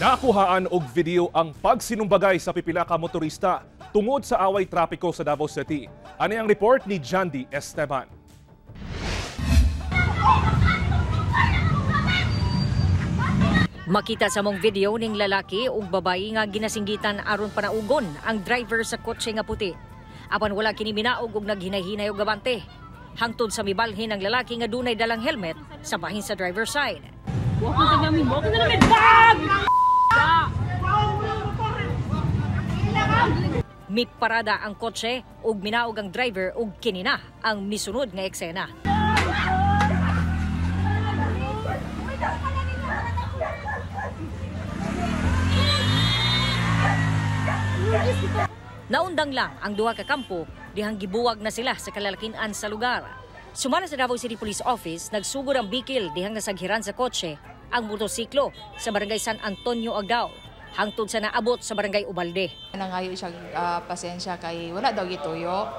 Nakuhaan og video ang pagsinumbagay sa pipila ka motorista tungod sa away trapiko sa Davao City. Ani ang report ni Jandy Esteban. Makita sa mong video ning lalaki ug babayi nga ginasinggitan aron panaugon ang driver sa kotse nga puti. Apan wala kini minaog ug naghinay-hinay og gabante. Hangtod sa mibalhin ang lalaki nga dunay dalang helmet sa bahin sa driver side. Walk na namin, bag! Miparada ang kotse ug minaog ang driver ug kinina ang misunod nga eksena. Naundang lang ang duha ka kampo dihang gibuwag na sila sa kalalakian sa lugar. Sumala sa Davao City Police Office, nagsugod ang bikil dihang nasaghiran sa kotse ang motosiklo sa barangay San Antonio, Agdao, hangtod sa naabot sa barangay Ubalde. Nangayo siya pasensya kay wala daw gituyo.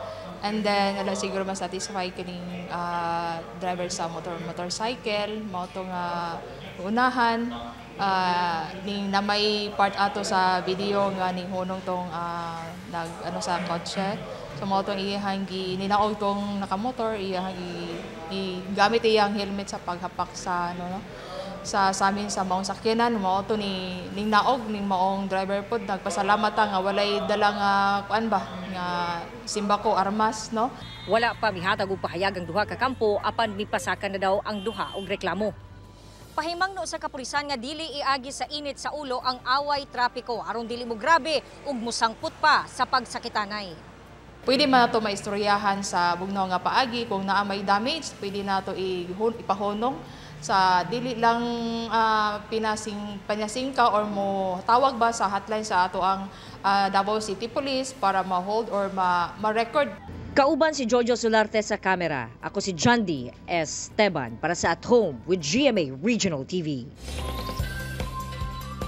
And then wala siguro mas satisfy kining driver sa motorcycle, mao to nga unahan ning na may part ato sa video nga ning hunong tong sa kotse. So mao tong iyang ninaog tong nakamotor, iyang gamit iyang helmet sa paghapak sa sa amin sa maong sakyanan. Mao to ning naog ning maong driver pod nagpasalamat nga walay dalang kuan ba nga simbako armas no. Wala pa mihatag og pahayag ang duha ka kampo apan mipasakan na daw ang duha og reklamo. Pahimangno sa kapulisan nga dili iagi sa init sa ulo ang away trapiko aron dili mo grabe ug musangput pa sa pagsakitanay. Pwede man nato maistoryahan sa bugnaw nga paagi kung naa may damage, pwede nato ipahunong sa dili lang panyasingka or mo tawag ba sa hotline sa ato ang Davao City Police para ma-hold or ma-record. Kauban si Jojo Solarte sa kamera. Ako si Jandy Esteban para sa At Home with GMA Regional TV.